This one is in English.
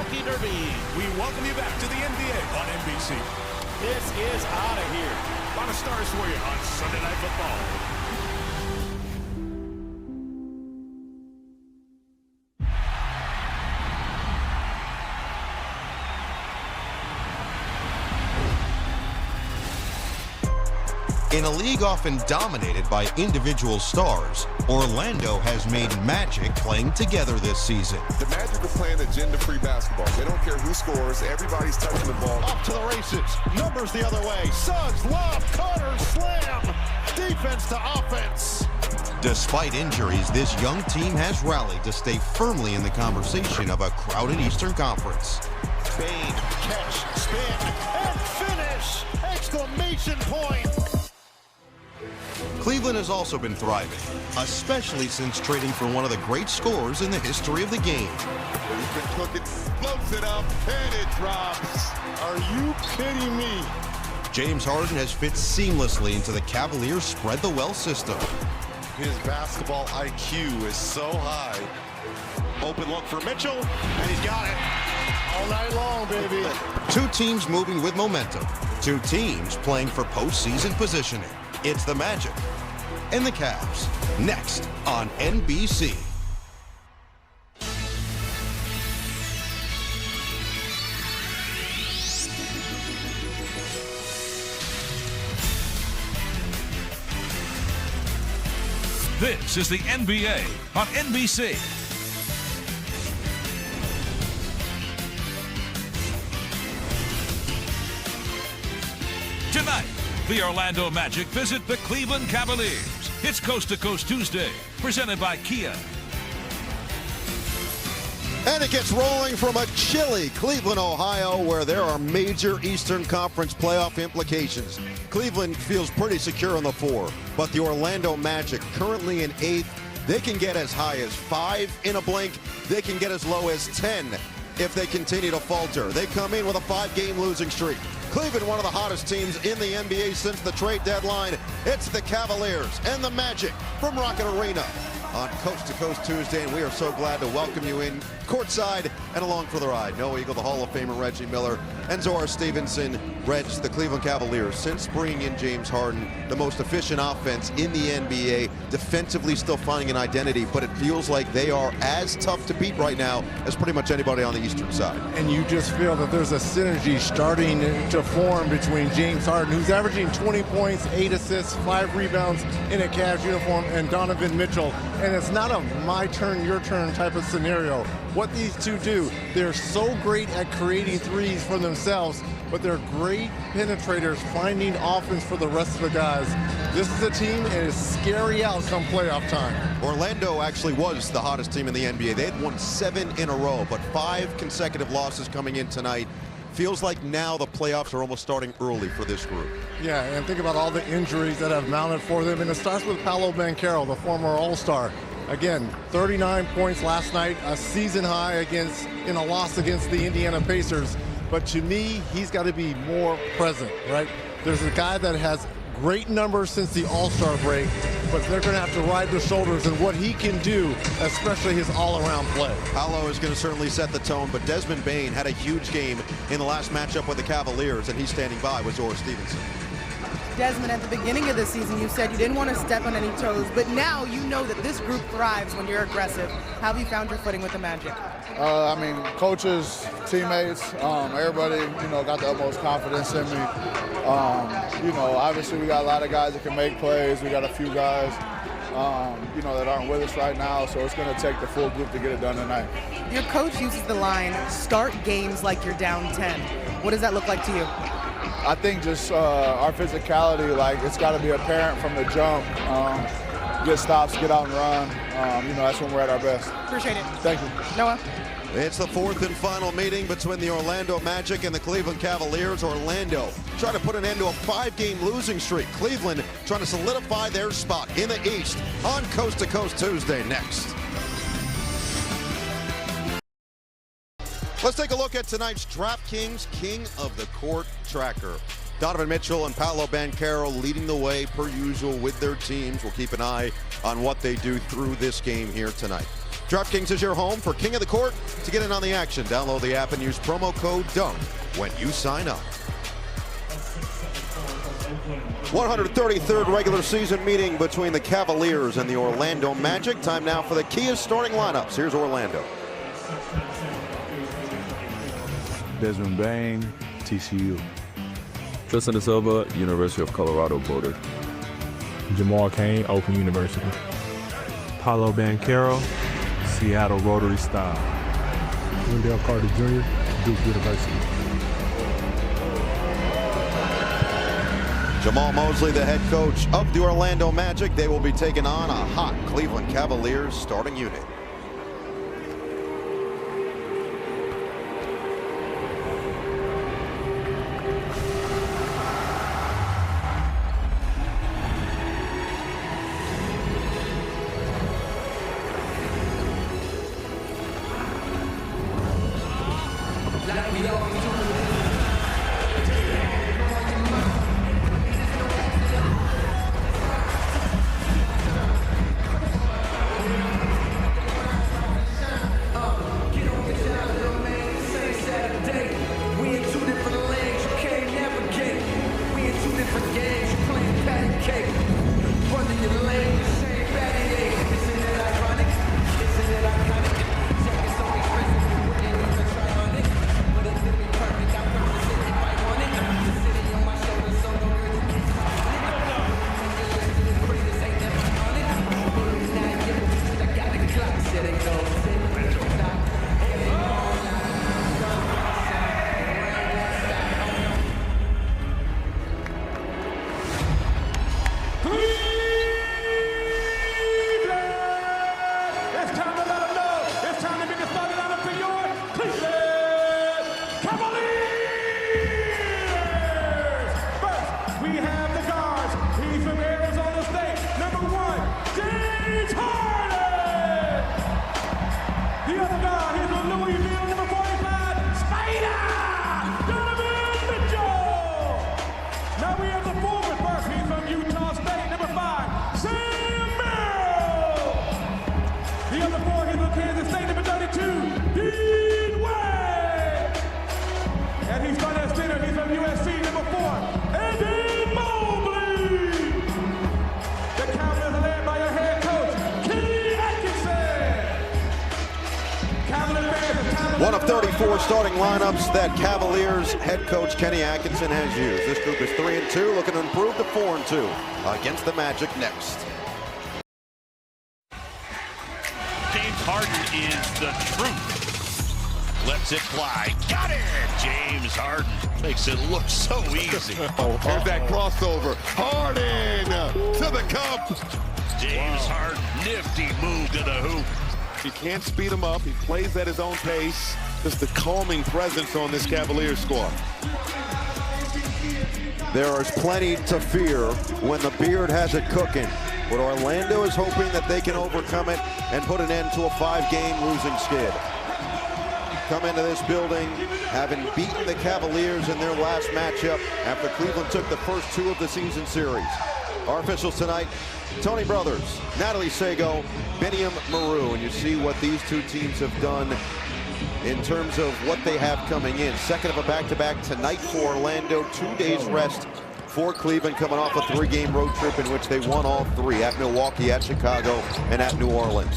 Kentucky Derby. We welcome you back to the NBA on NBC. This is out of here. A lot of stars for you on Sunday Night Football. In a league often dominated by individual stars, Orlando has made magic playing together this season. The Magic are playing agenda-free basketball. They don't care who scores. Everybody's touching the ball. Up to the races. Numbers the other way. Suggs, lob, Carter, slam. Defense to offense. Despite injuries, this young team has rallied to stay firmly in the conversation of a crowded Eastern Conference. Bain, catch, spin, and finish! Exclamation point! Cleveland has also been thriving, especially since trading for one of the great scorers in the history of the game. He's been cooking, floats it up, and it drops. Are you kidding me? James Harden has fit seamlessly into the Cavaliers' spread-the-wealth system. His basketball IQ is so high. Open look for Mitchell, and he's got it. All night long, baby. Two teams moving with momentum. Two teams playing for postseason positioning. It's the Magic and the Cavs. Next on NBC. This is the NBA on NBC. Tonight, the Orlando Magic visit the Cleveland Cavaliers. It's Coast to Coast Tuesday, presented by Kia. And it gets rolling from a chilly Cleveland, Ohio, where there are major Eastern Conference playoff implications. Cleveland feels pretty secure on the 4, but the Orlando Magic, currently in 8th, they can get as high as 5 in a blink. They can get as low as 10 if they continue to falter. They come in with a 5-game losing streak. Cleveland, one of the hottest teams in the NBA since the trade deadline. It's the Cavaliers and the Magic from Rocket Arena on Coast to Coast Tuesday, and we are so glad to welcome you in courtside and along for the ride. Noah Eagle, the Hall of Famer Reggie Miller, and Zora Stevenson. Reg, the Cleveland Cavaliers, since bringing in James Harden, the most efficient offense in the NBA, defensively still finding an identity, but it feels like they are as tough to beat right now as pretty much anybody on the Eastern side. And you just feel that there's a synergy starting to form between James Harden, who's averaging 20 points, 8 assists, 5 rebounds in a Cavs uniform, and Donovan Mitchell. And it's not a my turn, your turn type of scenario. What these two do, they're so great at creating threes for themselves, but they're great penetrators, finding offense for the rest of the guys. This is a team, and it's scary out come playoff time. Orlando actually was the hottest team in the NBA. They had won 7 in a row, but 5 consecutive losses coming in tonight. Feels like now the playoffs are almost starting early for this group. Yeah, and think about all the injuries that have mounted for them, and it starts with Paolo Banchero, the former All-Star. Again, 39 points last night, a season high in a loss against the Indiana Pacers. But to me, he's got to be more present, right? There's a guy that has great numbers since the All-Star break, but they're going to have to ride the shoulders and what he can do, especially his all-around play. Paolo is going to certainly set the tone, but Desmond Bain had a huge game in the last matchup with the Cavaliers, and he's standing by with Zora Stevenson. Desmond, at the beginning of the season, you said you didn't want to step on any toes, but now you know that this group thrives when you're aggressive. How have you found your footing with the Magic? I mean, coaches, teammates, everybody, got the utmost confidence in me. Obviously we got a lot of guys that can make plays. We got a few guys, that aren't with us right now, so it's going to take the full group to get it done tonight. Your coach uses the line, start games like you're down 10. What does that look like to you? I think just our physicality, it's got to be apparent from the jump. Get stops, get out and run. That's when we're at our best. Appreciate it. Thank you. Noah? It's the 4th and final meeting between the Orlando Magic and the Cleveland Cavaliers. Orlando trying to put an end to a 5-game losing streak. Cleveland trying to solidify their spot in the East on Coast to Coast Tuesday next. Let's take a look at tonight's DraftKings King of the Court tracker. Donovan Mitchell and Paolo Banchero leading the way per usual with their teams. We'll keep an eye on what they do through this game here tonight. DraftKings is your home for King of the Court. To get in on the action, download the app and use promo code DUNK when you sign up. 133rd regular season meeting between the Cavaliers and the Orlando Magic. Time now for the Kia starting lineups. Here's Orlando. Desmond Bain, TCU. Tristan De Silva, University of Colorado Boulder. Jamal Cain, Open University. Paulo Banchero, Seattle Rotary Style. Wendell Carter Jr., Duke University. Jamal Mosley, the head coach of the Orlando Magic. They will be taking on a hot Cleveland Cavaliers starting unit. One of 34 starting lineups that Cavaliers head coach Kenny Atkinson has used. This group is 3-2, looking to improve to 4-2 against the Magic next. James Harden is the truth. Lets it fly. Got it! James Harden makes it look so easy. Here's that crossover. Harden to the cup. James Harden, nifty move to the hoop. You can't speed him up. He plays at his own pace. Just the calming presence on this Cavaliers squad. There is plenty to fear when the beard has it cooking. But Orlando is hoping that they can overcome it and put an end to a 5-game losing skid. Come into this building having beaten the Cavaliers in their last matchup after Cleveland took the first 2 of the season series. Our officials tonight, Tony Brothers, Natalie Sago, Beniam Maru, and you see what these two teams have done in terms of what they have coming in. Second of a back-to-back tonight for Orlando, 2 days rest for Cleveland, coming off a 3-game road trip in which they won all 3 at Milwaukee, at Chicago, and at New Orleans.